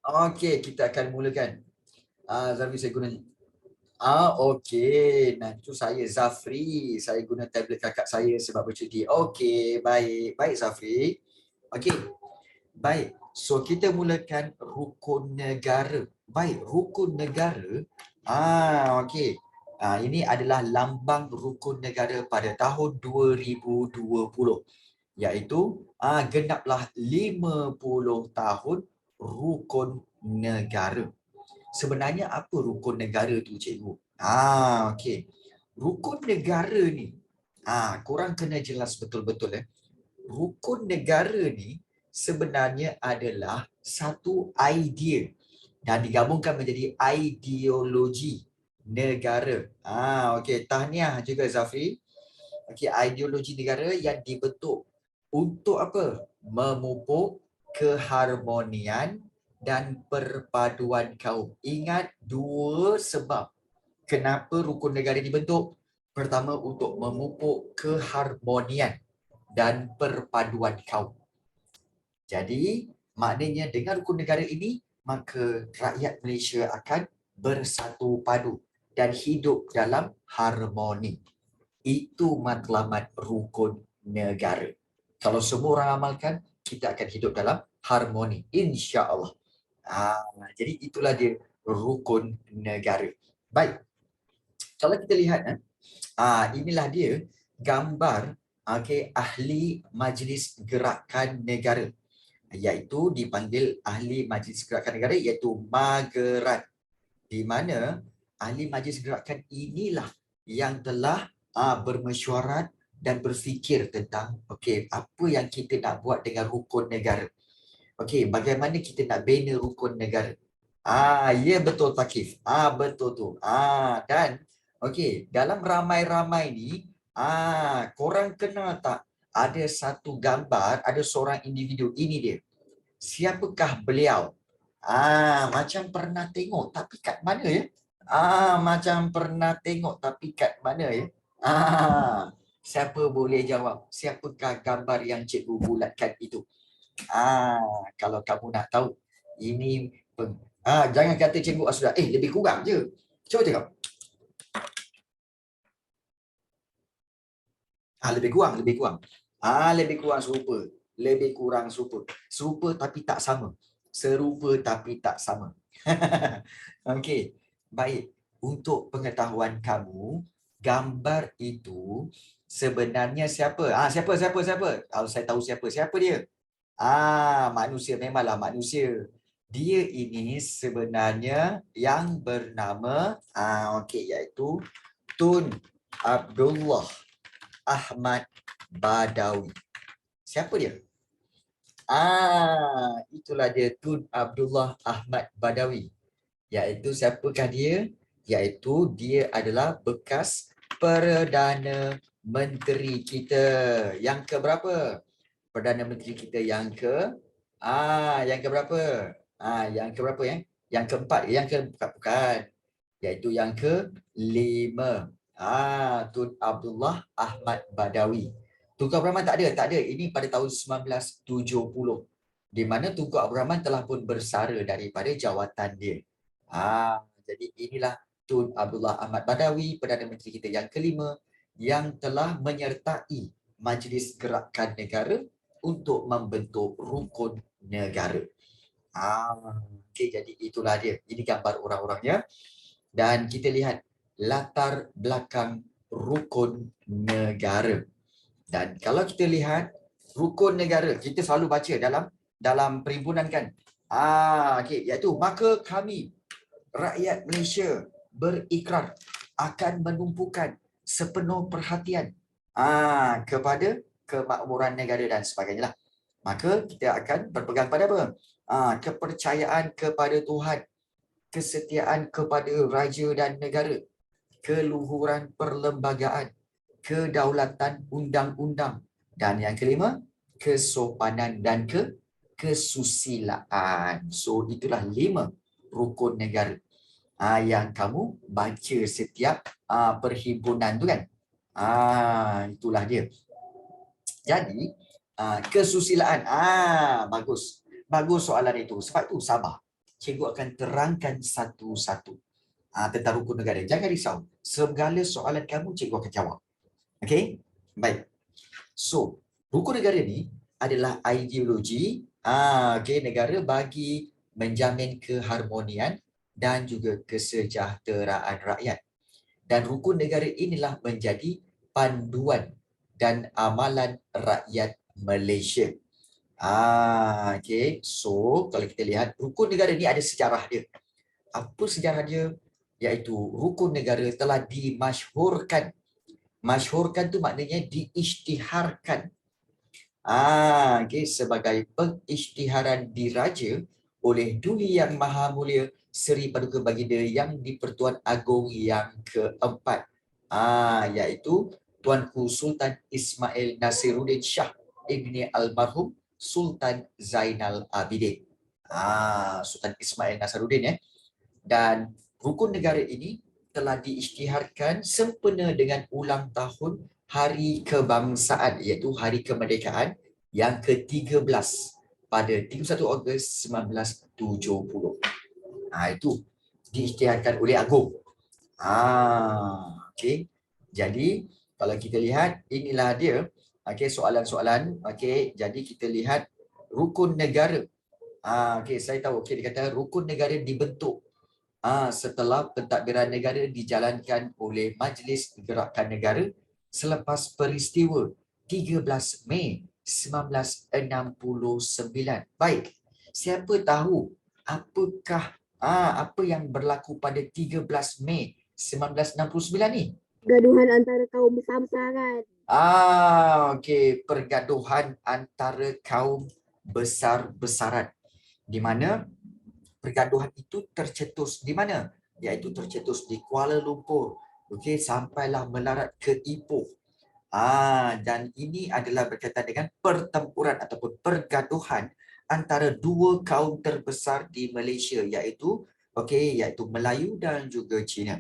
Okey, kita akan mulakan. Zafri saya guna ni. Okey. Nah, itu saya Zafri. Saya guna tablet kakak saya sebab bercuti. Okey, baik. Baik Zafri. Okey. Baik. So kita mulakan rukun negara. Baik, rukun negara. Okey. Ini adalah lambang rukun negara pada tahun 2020, iaitu genaplah 50 tahun rukun negara. Sebenarnya apa rukun negara tu, cikgu? Okey. Rukun negara ni, korang kena jelas betul-betul. Rukun negara ni sebenarnya adalah satu idea dan digabungkan menjadi ideologi negara. Okey. Tahniah juga Zafri. Okey, ideologi negara yang dibentuk untuk apa? Memupuk keharmonian dan perpaduan kaum. Ingat dua sebab kenapa rukun negara dibentuk. Pertama, untuk memupuk keharmonian dan perpaduan kaum. Jadi, maknanya dengan rukun negara ini, maka rakyat Malaysia akan bersatu padu dan hidup dalam harmoni. Itu matlamat rukun negara. Kalau semua orang amalkan, kita akan hidup dalam harmoni. InsyaAllah. Jadi itulah dia rukun negara. Baik. Kalau kita lihat, inilah dia gambar ahli Majlis Gerakan Negara, iaitu dipanggil ahli Majlis Gerakan Negara, iaitu Mageran, di mana ahli Majlis Gerakan inilah yang telah bermesyuarat dan berfikir tentang apa yang kita nak buat dengan rukun negara. Bagaimana kita nak bina rukun negara. Ya betul Takif. Betul tu. Dan dalam ramai-ramai ni, korang kenal tak? Ada satu gambar, ada seorang individu. Ini dia. Siapakah beliau? Macam pernah tengok, tapi kat mana ya? Macam pernah tengok, tapi kat mana ya? Siapa boleh jawab? Siapakah gambar yang cikgu bulatkan itu? Kalau kamu nak tahu, ini jangan kata cikgu sudah. Lebih kurang je. Cuba tengok. Lebih kurang. Lebih kurang serupa. Lebih kurang serupa. Serupa tapi tak sama. Serupa tapi tak sama. Okey. Baik. Untuk pengetahuan kamu, gambar itu sebenarnya siapa? Siapa? Kalau saya tahu siapa. Siapa dia? Manusia. Memanglah manusia. Dia ini sebenarnya yang bernama iaitu Tun Abdullah Ahmad Badawi. Siapa dia? Itulah dia, Tun Abdullah Ahmad Badawi. Iaitu siapakah dia? Iaitu dia adalah bekas Perdana Menteri kita. Yang keberapa? Perdana Menteri kita yang ke yang keberapa? Yang keberapa ya? Yang keempat, bukan. Iaitu yang kelima. Tun Abdullah Ahmad Badawi. Tunku Abdul Rahman tak ada. Ini pada tahun 1970. Di mana Tunku Abdul Rahman telah pun bersara daripada jawatan dia. Jadi inilah Tun Abdullah Ahmad Badawi, Perdana Menteri kita yang kelima, yang telah menyertai Majlis Gerakan Negara untuk membentuk rukun negara. Jadi itulah dia. Ini gambar orang-orangnya. Dan kita lihat latar belakang rukun negara. Dan kalau kita lihat rukun negara, kita selalu baca dalam perhimpunan kan. Iaitu maka kami rakyat Malaysia berikrar akan menumpukan sepenuh perhatian kepada kemakmuran negara dan sebagainya lah. Maka kita akan berpegang pada apa? Kepercayaan kepada Tuhan, kesetiaan kepada raja dan negara, keluhuran perlembagaan, kedaulatan undang-undang, dan yang kelima, kesopanan dan kesusilaan. So itulah 5 rukun negara yang kamu baca setiap perhimpunan tu kan. Itulah dia. Jadi kesusilaan, bagus soalan itu. Sebab tu sabar. cikgu akan terangkan satu-satu tentang rukun negara. Jangan risau. Segala soalan kamu, cikgu akan jawab. Okey? Baik. So, rukun negara ni adalah ideologi negara bagi menjamin keharmonian dan juga kesejahteraan rakyat. Dan rukun negara inilah menjadi panduan dan amalan rakyat Malaysia. Okay. So, kalau kita lihat, rukun negara ni ada sejarah dia. Apa sejarah dia? Iaitu rukun negara telah dimasyhurkan. Masyhurkan tu maknanya diisytiharkan. Okay. Sebagai pengisytiharan diraja oleh Duli Yang Maha Mulia Seri Paduka Baginda Yang di-Pertuan Agong yang keempat. Iaitu Tuanku Sultan Ismail Nasiruddin Shah Ibni Almarhum Sultan Zainal Abidin. Sultan Ismail Nasiruddin Dan rukun negara ini telah diisytiharkan sempena dengan ulang tahun Hari Kebangsaan, iaitu Hari Kemerdekaan yang ke-13 pada 31 Ogos 1970. Itu diisytiharkan oleh Agong. Okey. Jadi kalau kita lihat, inilah dia. Okey, soalan-soalan. Okey, jadi kita lihat rukun negara. Okey, saya tahu. Okey, dia kata rukun negara dibentuk setelah pentadbiran negara dijalankan oleh Majlis Gerakan Negara selepas peristiwa 13 Mei 1969. Baik, siapa tahu apakah apa yang berlaku pada 13 Mei 1969 ni? Gaduhan antara kaum besar-besaran. Okey, pergaduhan antara kaum besar-besaran. Di mana pergaduhan itu tercetus di mana? Iaitu tercetus di Kuala Lumpur. Okey, sampailah melarat ke Ipoh. Dan ini adalah berkaitan dengan pertempuran ataupun pergaduhan antara dua kaum terbesar di Malaysia, iaitu Melayu dan juga Cina.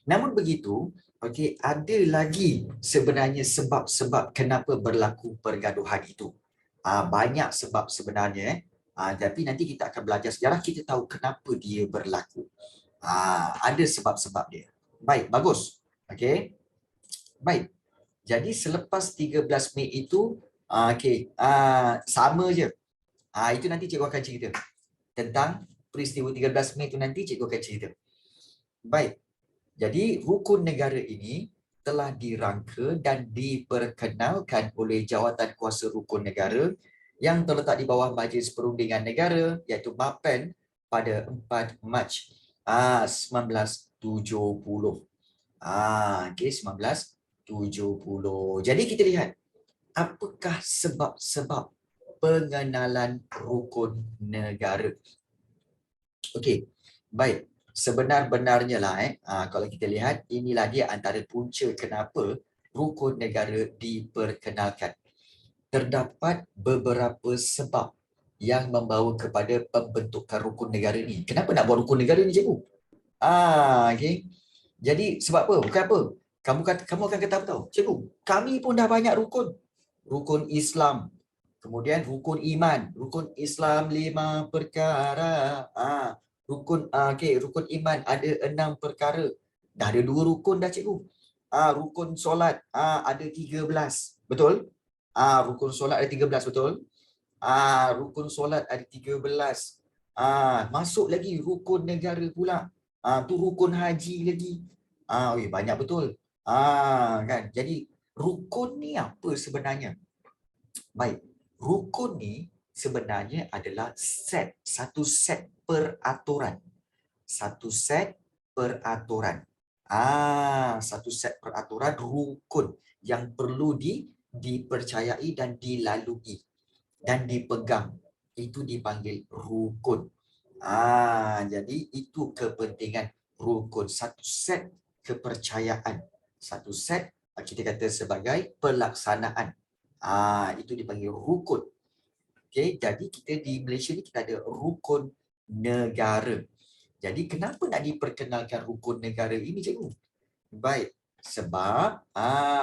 Namun begitu, ada lagi sebenarnya sebab-sebab kenapa berlaku pergaduhan itu. Banyak sebab sebenarnya. Tapi nanti kita akan belajar sejarah, kita tahu kenapa dia berlaku. Ada sebab-sebab dia. Baik, bagus. Okey. Baik. Jadi selepas 13 Mei itu, sama je. Itu nanti cikgu akan cerita. Tentang peristiwa 13 Mei itu nanti cikgu akan cerita. Baik. Jadi rukun negara ini telah dirangka dan diperkenalkan oleh Jawatan Kuasa Rukun Negara yang terletak di bawah Majlis Perundingan Negara, iaitu MAPEN, pada 4 Mac 1970. 1970. Jadi kita lihat, apakah sebab-sebab pengenalan rukun negara? Okey, baik. Sebenar-benarnya lah, kalau kita lihat, inilah dia antara punca kenapa rukun negara diperkenalkan. Terdapat beberapa sebab yang membawa kepada pembentukan rukun negara ni. Kenapa nak buat rukun negara ni, cikgu? Okay. Jadi sebab apa? Bukan apa? Kamu akan kata apa tahu? Cikgu, kami pun dah banyak rukun. Rukun Islam, kemudian rukun iman, rukun Islam 5 perkara. Rukun iman ada 6 perkara. Dah ada 2 rukun dah, cikgu. Rukun solat ada 13. Betul? Rukun solat ada 13, betul? Rukun solat ada 13. Masuk lagi rukun negara pula. Tu rukun haji lagi. Banyak betul. Kan? Jadi rukun ni apa sebenarnya? Baik, rukun ni sebenarnya adalah satu set peraturan. Satu set peraturan. Satu set peraturan rukun yang perlu dipercayai dan dilalui dan dipegang. Itu dipanggil rukun. Jadi itu kepentingan rukun. Satu set kepercayaan. Satu set kita kata sebagai pelaksanaan. Itu dipanggil rukun. Okay, jadi kita di Malaysia ni kita ada rukun negara. Jadi kenapa nak diperkenalkan rukun negara ini, cikgu? Baik, sebab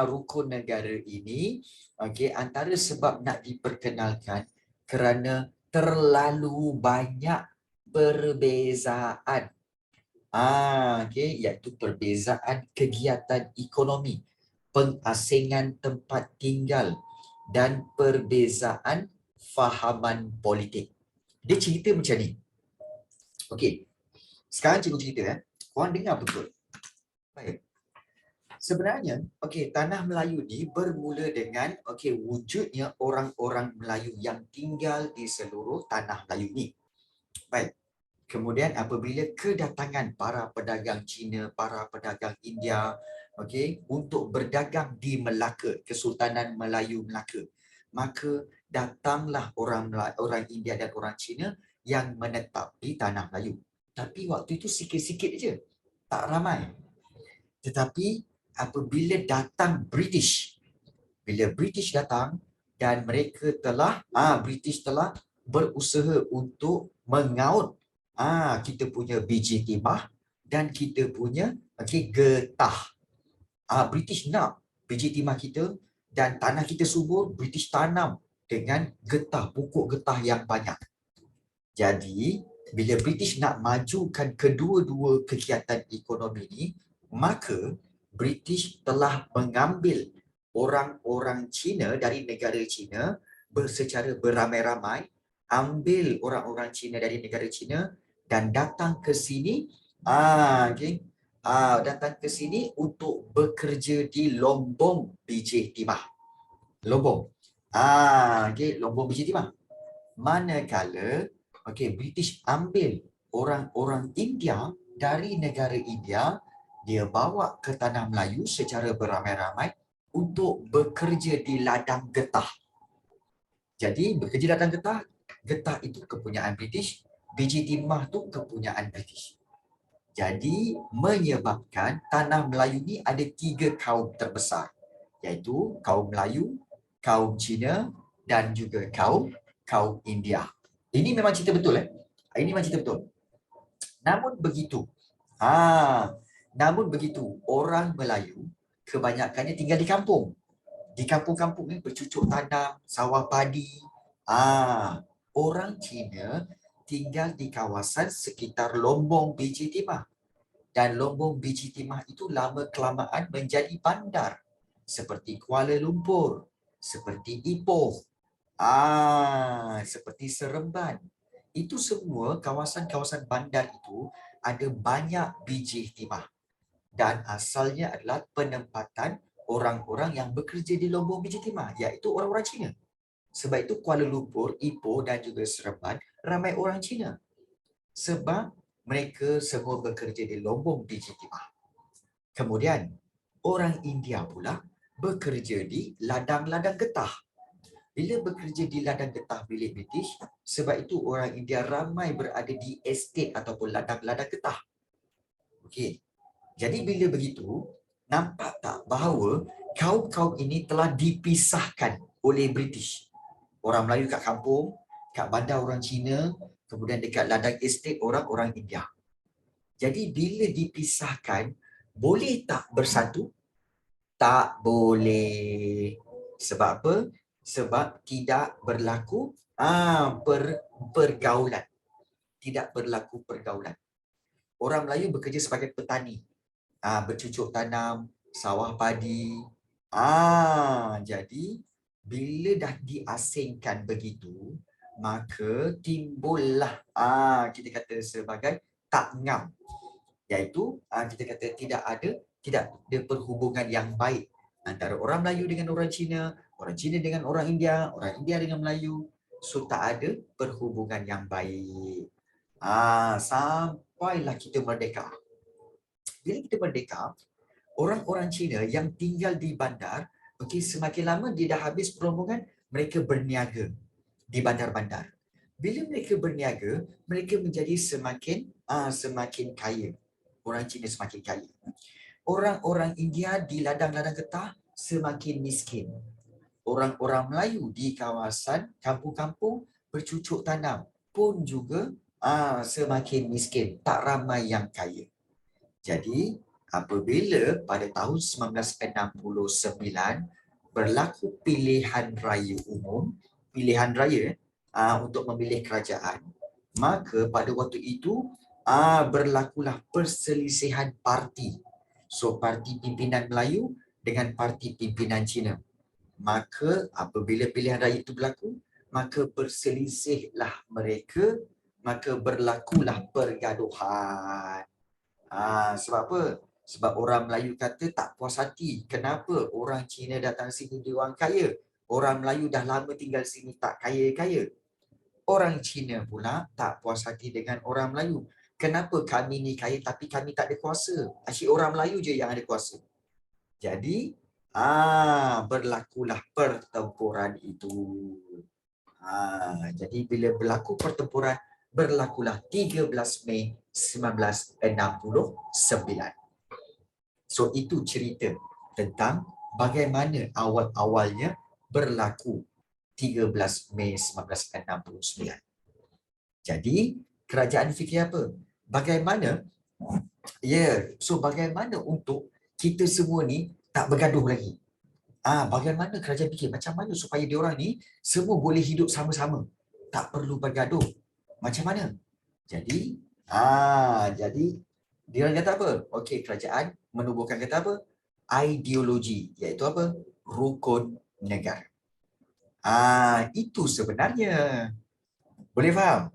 rukun negara ini antara sebab nak diperkenalkan kerana terlalu banyak perbezaan. Okey, iaitu perbezaan kegiatan ekonomi, pengasingan tempat tinggal dan perbezaan fahaman politik. Dia cerita macam ni. Okey. Sekarang cikgu cerita Korang dengar betul. Baik. Sebenarnya, tanah Melayu ni bermula dengan wujudnya orang-orang Melayu yang tinggal di seluruh tanah Melayu ni. Baik. Kemudian apabila kedatangan para pedagang Cina, para pedagang India, untuk berdagang di Melaka, Kesultanan Melayu Melaka, maka datanglah orang India dan orang Cina yang menetap di tanah Melayu. Tapi waktu itu sikit-sikit je, tak ramai. Tetapi apabila datang British, bila British datang dan mereka British telah berusaha untuk mengaut kita punya biji timah dan kita punya getah. British nak biji timah kita dan tanah kita subur, British tanam dengan getah, pokok getah yang banyak. Jadi, bila British nak majukan kedua-dua kegiatan ekonomi ini, maka British telah mengambil orang-orang Cina dari negara Cina secara beramai-ramai, ambil orang-orang Cina dari negara Cina dan datang ke sini, datang ke sini untuk bekerja di lombong biji timah. Lombong. Lombong biji timah. Manakala British ambil orang-orang India dari negara India, dia bawa ke tanah Melayu secara beramai-ramai untuk bekerja di ladang getah. Jadi bekerja di ladang getah, getah itu kepunyaan British, biji timah tu kepunyaan British. Jadi menyebabkan tanah Melayu ni ada 3 kaum terbesar, iaitu kaum Melayu, kaum Cina dan juga kaum India. Ini memang cerita betul Ini memang cerita betul. Namun begitu, orang Melayu kebanyakannya tinggal di kampung. Di kampung-kampung ni bercucuk tanam, sawah padi. Orang Cina tinggal di kawasan sekitar lombong biji timah. Dan lombong biji timah itu lama-kelamaan menjadi bandar. Seperti Kuala Lumpur, seperti Ipoh, seperti Seremban. Itu semua kawasan-kawasan bandar itu ada banyak biji timah. Dan asalnya adalah penempatan orang-orang yang bekerja di lombong biji timah, iaitu orang-orang Cina. Sebab itu Kuala Lumpur, Ipoh dan juga Seremban ramai orang Cina. Sebab mereka semua bekerja di lombong biji timah. Kemudian orang India pula bekerja di ladang-ladang getah. Bila bekerja di ladang getah milik British, sebab itu orang India ramai berada di estate ataupun ladang-ladang getah. Jadi bila begitu, nampak tak bahawa kaum-kaum ini telah dipisahkan oleh British. Orang Melayu kat kampung, kat bandar orang Cina, kemudian dekat ladang estate orang-orang India. Jadi bila dipisahkan, boleh tak bersatu? Tak boleh. Sebab apa? Sebab tidak berlaku pergaulan. Tidak berlaku pergaulan. Orang Melayu bekerja sebagai petani. Bercucuk tanam, sawah padi. Jadi bila dah diasingkan begitu, maka timbullah kita kata sebagai tak ngam. Iaitu kita kata tidak ada perhubungan yang baik antara orang Melayu dengan orang Cina dengan orang India dengan Melayu. So tak ada perhubungan yang baik. Sampailah kita merdeka. Bila kita merdeka, orang-orang Cina yang tinggal di bandar, semakin lama dia dah habis perhubungan, mereka berniaga di bandar-bandar. Bila mereka berniaga, mereka menjadi semakin kaya. Orang Cina semakin kaya. Orang-orang India di ladang-ladang getah semakin miskin. Orang-orang Melayu di kawasan kampung-kampung bercucuk tanam pun juga semakin miskin, tak ramai yang kaya. Jadi, apabila pada tahun 1969 berlaku pilihan raya umum, pilihan raya untuk memilih kerajaan, Maka pada waktu itu berlakulah perselisihan parti. So parti pimpinan Melayu dengan parti pimpinan Cina. Maka apabila pilihan raya itu berlaku, maka berselisihlah mereka, maka berlakulah pergaduhan. Sebab apa? Sebab orang Melayu kata tak puas hati. Kenapa orang Cina datang sini dia orang kaya? Orang Melayu dah lama tinggal sini tak kaya-kaya. Orang Cina pula tak puas hati dengan orang Melayu. Kenapa kami ni kaya tapi kami tak ada kuasa? Asyik orang Melayu je yang ada kuasa. Jadi berlakulah pertempuran itu. Jadi bila berlaku pertempuran, berlakulah 13 Mei 1969. So itu cerita tentang bagaimana awal-awalnya berlaku 13 Mei 1969. Jadi kerajaan fikir apa? Bagaimana bagaimana untuk kita semua ni tak bergaduh lagi? Bagaimana kerajaan fikir macam mana supaya diorang ni semua boleh hidup sama-sama, tak perlu bergaduh. Macam mana? Jadi diorang kata apa? Okey, kerajaan menubuhkan kata apa? Ideologi, iaitu apa? Rukun negara. Itu sebenarnya. Boleh faham?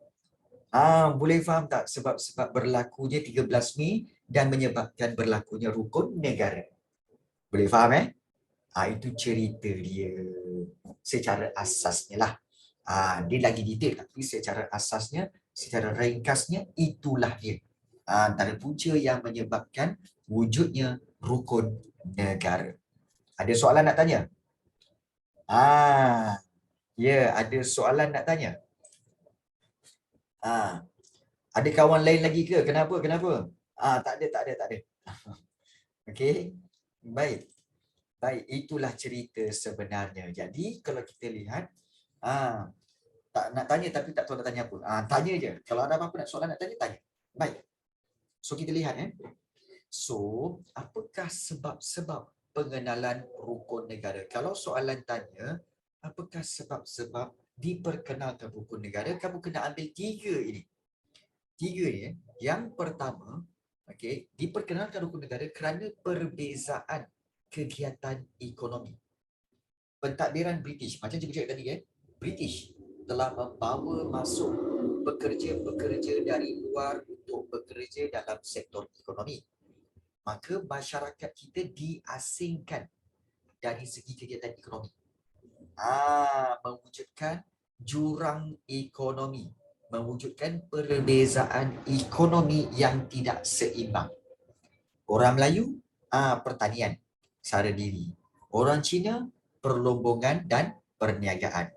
Boleh faham tak sebab berlakunya 13 Mei dan menyebabkan berlakunya rukun negara? Boleh faham itu cerita dia secara asasnya lah. Dia lagi detail tapi secara asasnya, secara ringkasnya itulah dia. Antara punca yang menyebabkan wujudnya rukun negara. Ada soalan nak tanya? Ada soalan nak tanya? Ada kawan lain lagi ke? Kenapa? Tak ada. Okey. Baik, itulah cerita sebenarnya. Jadi kalau kita lihat, tak nak tanya tapi tak tahu nak tanya apa. Tanya je. Kalau ada apa-apa nak soalan nak tanya, tanya. Baik. So kita lihat So, apakah sebab-sebab pengenalan rukun negara? Kalau soalan tanya, apakah sebab-sebab diperkenalkan rukun negara? Kamu kena ambil tiga ini. Yang pertama, diperkenalkan rukun negara kerana perbezaan kegiatan ekonomi. Pentadbiran British, macam cikgu cakap tadi British telah membawa masuk pekerja-pekerja dari luar untuk bekerja dalam sektor ekonomi. Maka masyarakat kita diasingkan dari segi kegiatan ekonomi. Mewujudkan jurang ekonomi, mewujudkan perbezaan ekonomi yang tidak seimbang. Orang Melayu pertanian sara diri. Orang Cina perlombongan dan perniagaan.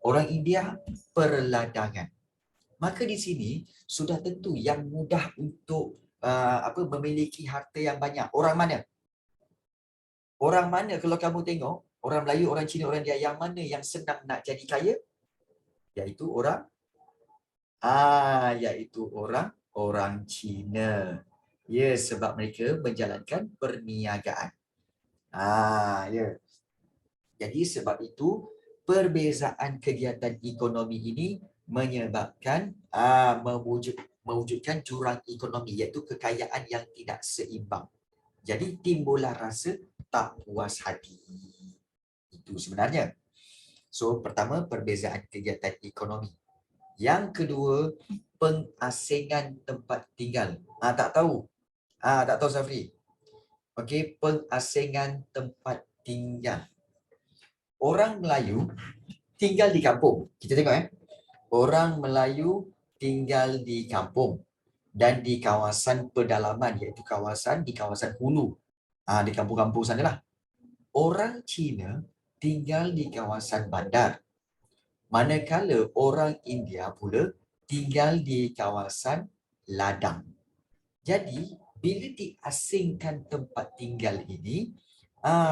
Orang India perladangan. Maka di sini sudah tentu yang mudah untuk memiliki harta yang banyak. Orang mana? Orang mana kalau kamu tengok, orang Melayu, orang Cina, orang India, yang mana yang senang nak jadi kaya? Iaitu orang orang Cina. Sebab mereka menjalankan perniagaan. Jadi sebab itu perbezaan kegiatan ekonomi ini menyebabkan mewujudkan jurang ekonomi, iaitu kekayaan yang tidak seimbang. Jadi timbullah rasa tak puas hati. Itu sebenarnya. So pertama, perbezaan kegiatan ekonomi. Yang kedua, pengasingan tempat tinggal. Tak tahu Safri. Okey, pengasingan tempat tinggal. Orang Melayu tinggal di kampung. Kita tengok orang Melayu tinggal di kampung dan di kawasan pedalaman, iaitu di kawasan hulu. Di kampung-kampung sanalah. Orang Cina tinggal di kawasan bandar. Manakala orang India pula tinggal di kawasan ladang. Jadi, bila diasingkan tempat tinggal ini,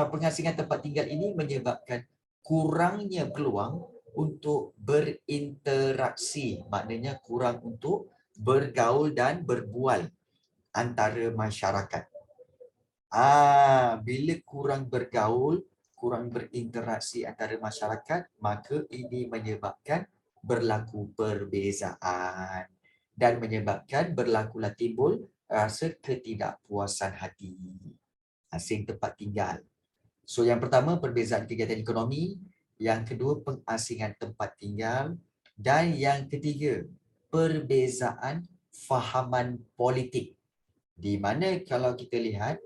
pengasingan tempat tinggal ini menyebabkan kurangnya peluang untuk berinteraksi, maknanya kurang untuk bergaul dan berbual antara masyarakat. Bila kurang bergaul, kurang berinteraksi antara masyarakat, maka ini menyebabkan berlaku perbezaan dan menyebabkan berlakulah timbul rasa ketidakpuasan hati. Asing tempat tinggal. So yang pertama perbezaan kegiatan ekonomi, yang kedua pengasingan tempat tinggal, dan yang ketiga perbezaan fahaman politik. Di mana kalau kita lihat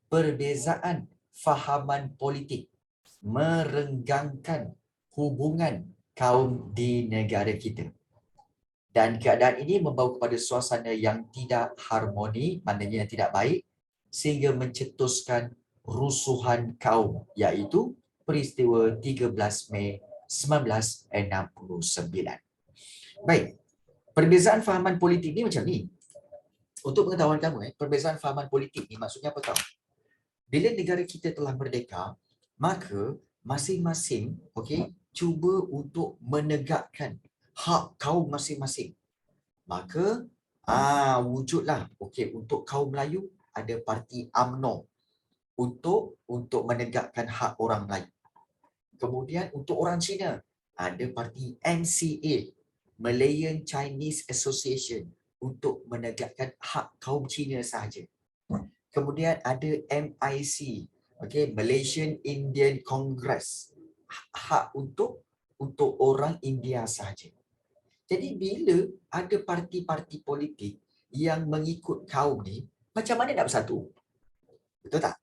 perbezaan fahaman politik merenggangkan hubungan kaum di negara kita. Dan keadaan ini membawa kepada suasana yang tidak harmoni, maknanya yang tidak baik, sehingga mencetuskan rusuhan kaum, iaitu peristiwa 13 Mei 1969. Baik, perbezaan fahaman politik ni macam ni. Untuk pengetahuan kamu, perbezaan fahaman politik ni maksudnya apa tahu? Bila negara kita telah merdeka, maka masing-masing cuba untuk menegakkan hak kaum masing-masing. Maka wujudlah untuk kaum Melayu ada parti UMNO untuk menegakkan hak orang Melayu. Kemudian untuk orang Cina ada parti MCA, Malayan Chinese Association, untuk menegakkan hak kaum Cina sahaja. Kemudian ada MIC, Malaysian Indian Congress, hak untuk orang India sahaja. Jadi bila ada parti-parti politik yang mengikut kaum ni, macam mana nak bersatu? Betul tak?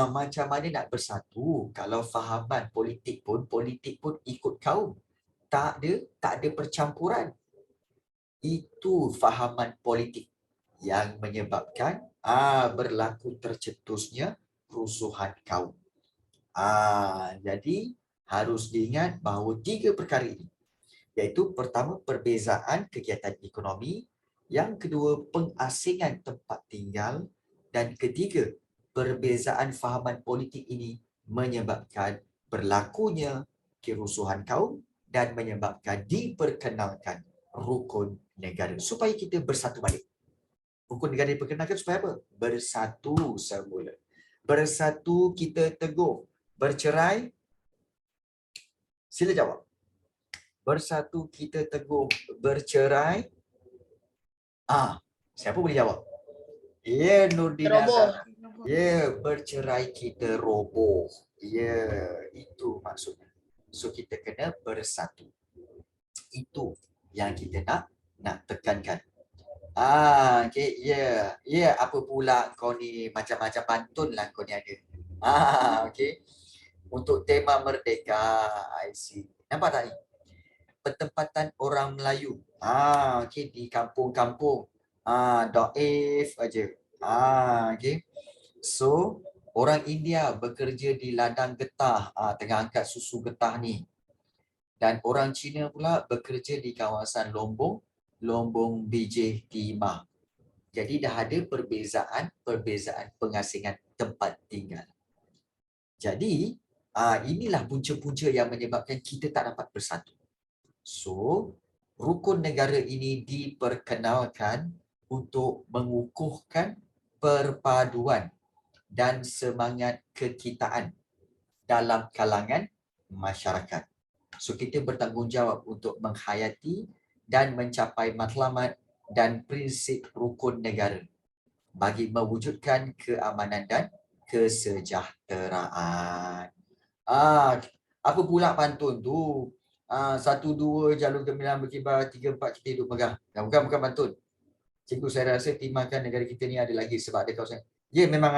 Macam mana nak bersatu kalau fahaman politik pun ikut kaum. Tak ada percampuran. Itu fahaman politik yang menyebabkan berlaku tercetusnya rusuhan kaum. Jadi harus diingat bahawa 3 perkara ini, iaitu pertama perbezaan kegiatan ekonomi, yang kedua pengasingan tempat tinggal, dan ketiga perbezaan fahaman politik ini menyebabkan berlakunya kerusuhan kaum dan menyebabkan diperkenalkan rukun negara supaya kita bersatu balik. Rukun negara diperkenalkan supaya apa? Bersatu semula. Bersatu kita teguh. Bercerai? Sila jawab. Bersatu kita teguh. Bercerai? Siapa boleh jawab? Ya, Nurdina. Bercerai kita roboh. Itu maksudnya. So kita kena bersatu. Itu yang kita nak tekankan. Apa pula kau ni, macam-macam pantun lah kau ni ada. Untuk tema merdeka, I see. Nampak tak ni? Penempatan orang Melayu. Di kampung-kampung. Daif aja. So, orang India bekerja di ladang getah, tengah angkat susu getah ni. Dan orang Cina pula bekerja di kawasan Lombong Bijih Timah. Jadi dah ada perbezaan pengasingan tempat tinggal. Jadi, inilah punca-punca yang menyebabkan kita tak dapat bersatu. So, rukun negara ini diperkenalkan untuk mengukuhkan perpaduan dan semangat kekitaan dalam kalangan masyarakat. So, kita bertanggungjawab untuk menghayati dan mencapai matlamat dan prinsip rukun negara bagi mewujudkan keamanan dan kesejahteraan. Apa pula pantun tu? 1, 2 jalur gemilang berkibar, 3, 4 kita hidup megah. Bukan pantun. Cikgu, saya rasa timahkan negara kita ni ada lagi sebab ada kawasan. Ya, memang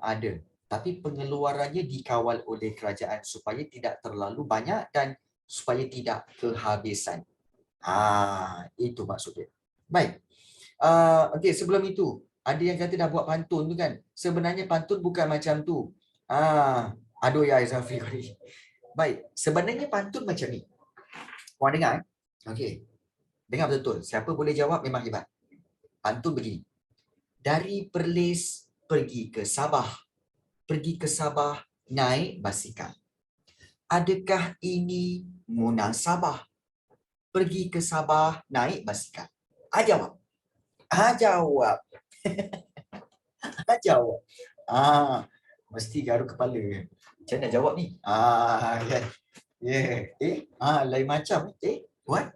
ada. Tapi pengeluarannya dikawal oleh kerajaan supaya tidak terlalu banyak dan supaya tidak kehabisan. Itu maksudnya. Baik. Sebelum itu, ada yang kata dah buat pantun tu kan. Sebenarnya pantun bukan macam tu. Aduh ya Zafri. Baik, sebenarnya pantun macam ni. Korang dengar? Dengar betul-betul. Siapa boleh jawab memang hebat. Pantun begini. Dari Perlis pergi ke Sabah. Pergi ke Sabah naik basikal. Adakah ini munasabah? Pergi ke Sabah naik basikal. Jawab. Jawab. Jawab. Mesti garu kepala. Macam nak jawab ni? Kan? Yeah. Lain macam. What?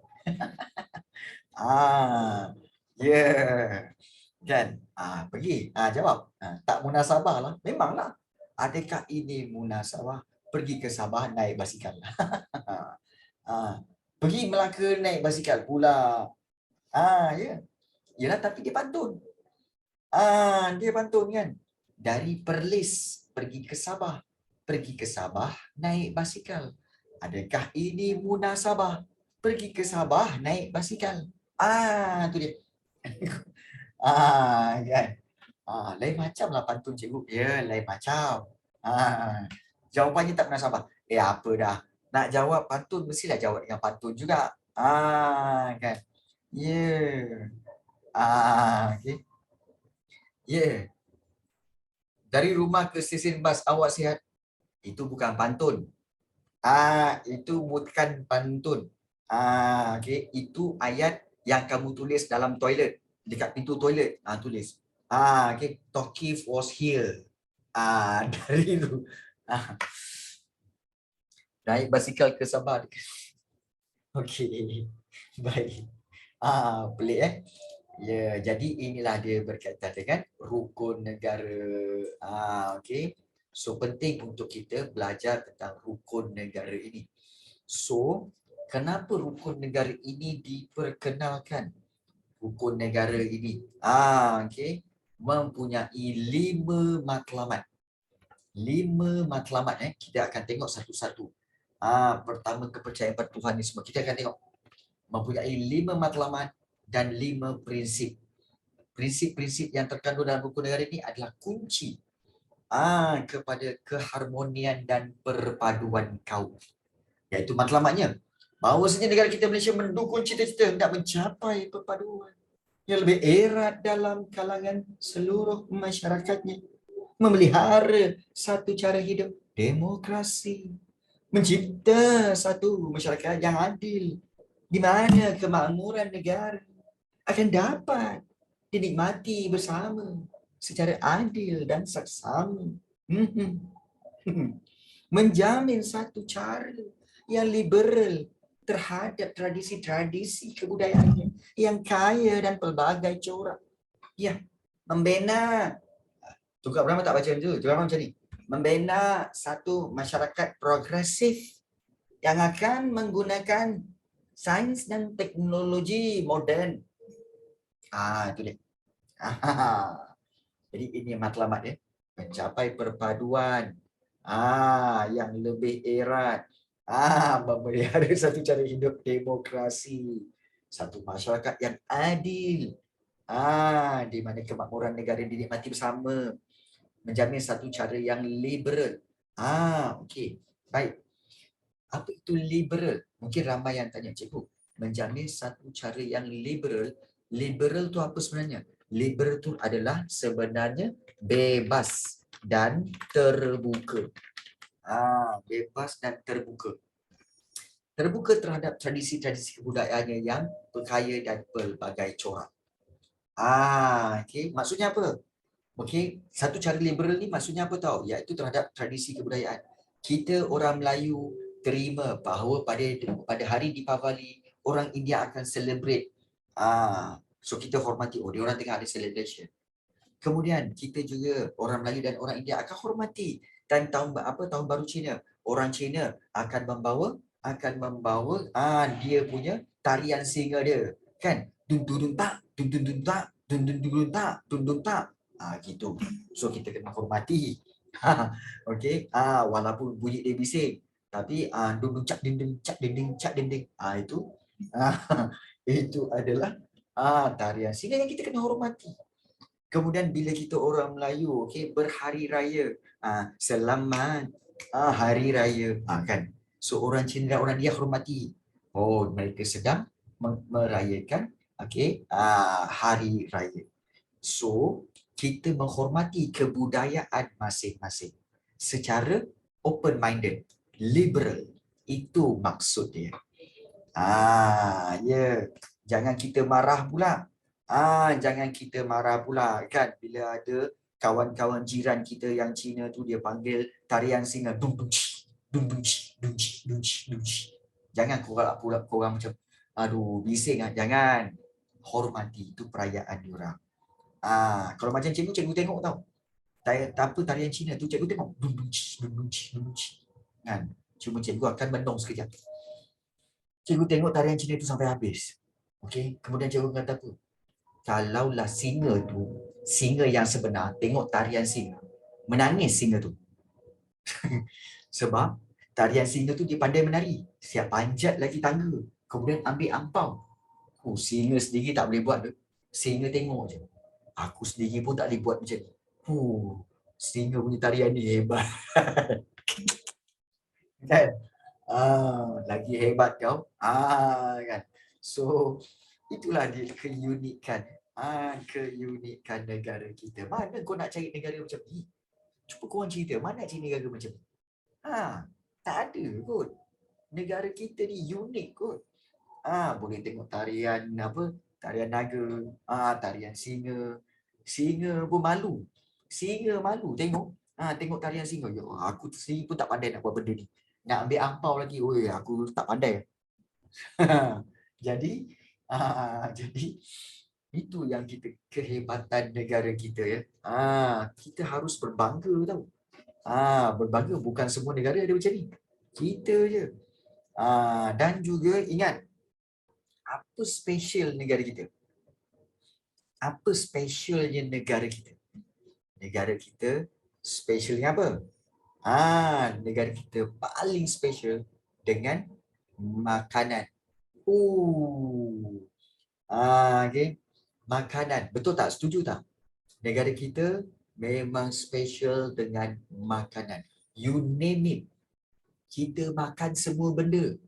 Yeah. Kan? Pergi. Jawab. Tak munasabah lah. Memanglah. Adakah ini munasabah? Pergi ke Sabah naik basikal. Pergi Melaka naik basikal pula. Ya. Yalah, tapi dia pantun. Dia pantun kan. Dari Perlis pergi ke Sabah. Pergi ke Sabah naik basikal. Adakah ini munasabah? Pergi ke Sabah naik basikal. Tu dia. Kan. Lain macam lah pantun cikgu. Ya, lain macam. Jawapannya tak munasabah. Apa dah. Nak jawab pantun mestilah jawab dengan pantun juga. Kan. Ya. Okay. Ya. Dari rumah ke stesen bas awak sihat. Itu bukan pantun. Itu bukan pantun. Okay. Itu ayat yang kamu tulis dalam toilet. Dekat pintu toilet. Tulis. Okay. Tokif was here. Dari itu. Naik basikal ke Sabah. Okey. Baik. Pelik Ya, jadi inilah dia berkaitan dengan rukun negara. Okey. So penting untuk kita belajar tentang rukun negara ini. So, kenapa rukun negara ini diperkenalkan? Rukun negara ini okey, mempunyai 5 matlamat. 5 matlamat kita akan tengok satu-satu. Pertama, kepercayaan pada Tuhan ni semua kita akan tengok. Mempunyai 5 matlamat dan 5 prinsip. Prinsip-prinsip yang terkandung dalam rukun negara ini adalah kunci kepada keharmonian dan perpaduan kaum. Iaitu matlamatnya, bahawasanya negara kita Malaysia mendukung cita-cita hendak mencapai perpaduan yang lebih erat dalam kalangan seluruh masyarakatnya, memelihara satu cara hidup demokrasi, mencipta satu masyarakat yang adil, di mana kemakmuran negara akan dapat dinikmati bersama secara adil dan saksama. Menjamin satu cara yang liberal terhadap tradisi-tradisi kebudayaannya yang kaya dan pelbagai corak. Ya, membina. Tukar Brahma tak baca macam tu. Tukar Brahma macam ni. Membina satu masyarakat progresif yang akan menggunakan sains dan teknologi moden. Itu dia. Jadi ini matlamat ya. Mencapai perpaduan yang lebih erat. Memelihara satu cara hidup demokrasi. Satu masyarakat yang adil. Di mana kemakmuran negara dinikmati bersama. Menjamin satu cara yang liberal. Okey. Baik. Apa itu liberal? Mungkin ramai yang tanya, cikgu, menjamin satu cara yang liberal. Liberal tu apa sebenarnya? Liberal tu adalah sebenarnya bebas dan terbuka. Bebas dan terbuka. Terbuka terhadap tradisi-tradisi kebudayaannya yang berkaya dan pelbagai corak. Okey, maksudnya apa? Okey, satu cara liberal ni maksudnya apa tahu? Iaitu terhadap tradisi kebudayaan. Kita orang Melayu terima bahawa pada hari Deepavali orang India akan celebrate. So kita hormati, dia orang tengah ada celebration. Kemudian kita juga orang Melayu dan orang India akan hormati dan tahun baru Cina. Orang Cina akan membawa dia punya tarian singa dia, kan? Dun dun dun tak, dun dun dun tak, dun dun dun tak, dun dun tak. Gitu. So kita kena hormati. Okey. Walaupun bunyi dia bising, tapi dun dun cak dinding cak dinding cak dinding. Itu itu adalah tarian singa yang kita kena hormati. Kemudian bila kita orang Melayu, okey, berhari raya, selamat hari raya, kan? So orang Cina dan orang dia hormati. Mereka sedang merayakan, okey, hari raya. So kita menghormati kebudayaan masing-masing secara open minded, liberal. Itu maksud dia. Jangan kita marah pula. Jangan kita marah pula, kan, bila ada kawan-kawan jiran kita yang Cina tu dia panggil tarian singa dum dum Dun dunci, dunci, dunci, dunci. Jangan korang macam aduh bising ah, jangan. Hormati, itu perayaan diorang. Kalau macam cikgu tengok tau. Tarian Cina tu cikgu tengok. Dun dunci, dun dunci, dun dunci. Kan? Cuma cikgu akan menong sekejap. Cikgu tengok tarian Cina tu sampai habis. Okey, kemudian cikgu kata apa? Kalaulah singa yang sebenar, tengok tarian singa, menangis singa tu. Sebab tarian singa tu dia pandai menari. Siap panjat lagi tangga. Kemudian ambil ampau. Singa sendiri tak boleh buat tu. Singa tengok je. Aku sendiri pun tak boleh buat macam ni. Singa punya tarian ni hebat. Kan? Lagi hebat kau. Kan? So, itulah dia keunikan. Keunikan negara kita. Mana kau nak cari negara macam ni? Cuba korang cerita, mana cari negara macam ni? Tak ada kot. Negara kita ni unik kot. Boleh tengok tarian apa? Tarian naga, tarian singa. Singa pun malu. Singa malu tengok. Tengok tarian singa. Ya, aku sendiri pun tak pandai nak buat benda ni. Nak ambil ampau lagi. Oi, aku tak pandai. Jadi, jadi itu yang kita kehebatan negara kita ya. Kita harus berbangga tau. Berbangga, bukan semua negara ada macam ni. Kita je. Dan juga ingat, apa special negara kita? Apa specialnya negara kita? Negara kita specialnya apa? Negara kita paling special dengan makanan. Okay. Makanan. Betul tak? Setuju tak? Negara kita memang special dengan makanan. You name it. Kita makan semua benda.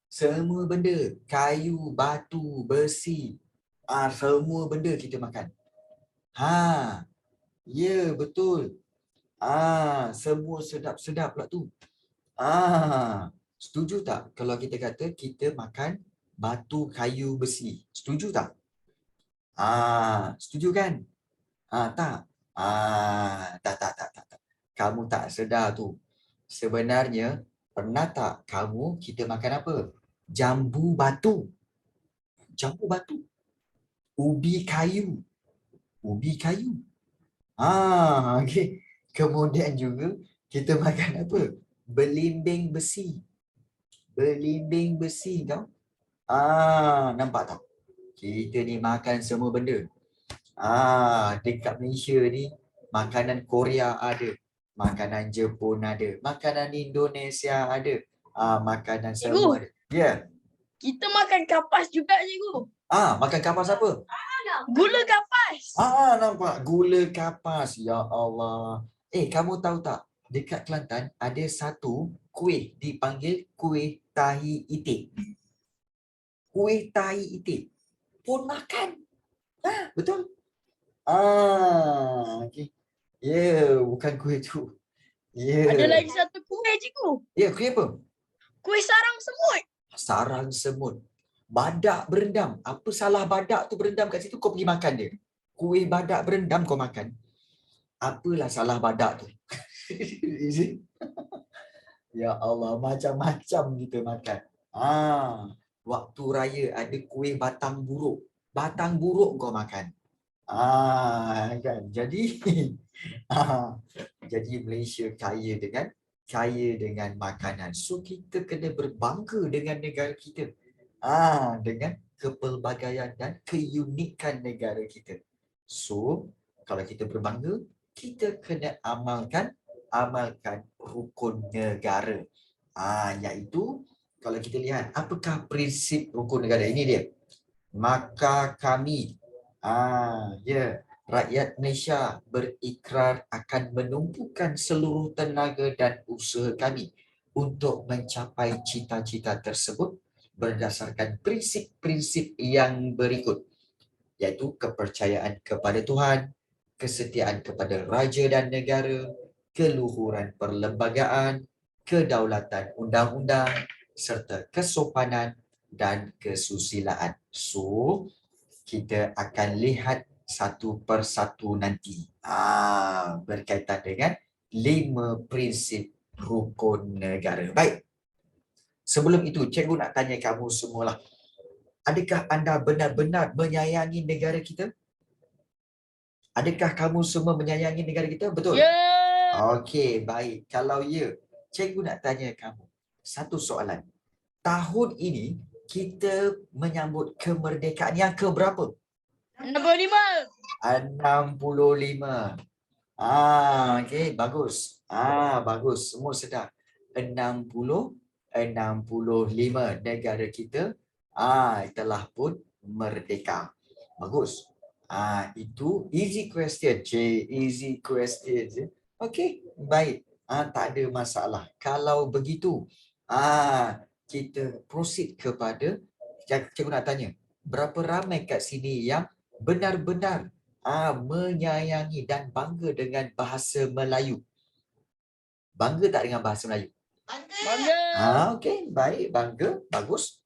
Semua benda. Kayu, batu, besi. Semua benda kita makan. Ya, betul. Semua sedap-sedap pula tu. Setuju tak kalau kita kata kita makan batu, kayu, besi? Setuju tak? Setuju kan? Tak. Tak. Kamu tak sedar tu. Sebenarnya, pernah tak kita makan apa? Jambu batu. Jambu batu. Ubi kayu. Ubi kayu. Okay. Kemudian juga kita makan apa? Belimbing besi. Belimbing besi tau. Nampak tak? Kita ni makan semua benda. Dekat Malaysia ni makanan Korea ada, makanan Jepun ada, makanan Indonesia ada, makanan semua ada. Ya. Kita makan kapas juga, cikgu. Makan kapas apa? Gula kapas. Nampak gula kapas. Ya Allah. Kamu tahu tak? Dekat Kelantan ada satu kuih dipanggil kuih tahi itik. Kuih tahi itik pun makan. Betul? Okay. Bukan kuih tu. Ada lagi satu kuih, cikgu. Kuih apa? Kuih sarang semut. Sarang semut. Badak berendam. Apa salah badak tu berendam kat situ, kau pergi makan dia. Kuih badak berendam kau makan. Apalah salah badak tu? Ya Allah, macam-macam kita makan. Waktu raya ada kuih batang buruk. Batang buruk kau makan. Kan. Jadi jadi Malaysia kaya dengan makanan. So kita kena berbangga dengan negara kita. Dengan kepelbagaian dan keunikan negara kita. So kalau kita berbangga, kita kena amalkan rukun negara. Iaitu kalau kita lihat apakah prinsip rukun negara ini dia. Maka kami rakyat Malaysia berikrar akan menumpukan seluruh tenaga dan usaha kami untuk mencapai cita-cita tersebut berdasarkan prinsip-prinsip yang berikut, iaitu kepercayaan kepada Tuhan, kesetiaan kepada raja dan negara, keluhuran perlembagaan, kedaulatan undang-undang, serta kesopanan dan kesusilaan. So, kita akan lihat satu persatu nanti berkaitan dengan 5 prinsip rukun negara. Baik. Sebelum itu, cikgu nak tanya kamu semualah. Adakah anda benar-benar menyayangi negara kita? Adakah kamu semua menyayangi negara kita? Betul? Ya. Okey, baik. Kalau ya, cikgu nak tanya kamu satu soalan. Tahun ini kita menyambut kemerdekaan yang keberapa? 65. 65. Okey, bagus. Bagus. Semua sedar. 65 negara kita telah pun merdeka. Bagus. Itu easy question, easy question. Okey, baik. Tak ada masalah. Kalau begitu, kita proceed kepada cikgu nak tanya, berapa ramai kat sini yang benar-benar menyayangi dan bangga dengan bahasa Melayu? Bangga tak dengan bahasa Melayu? Bangga. Okey, baik, bangga, bagus.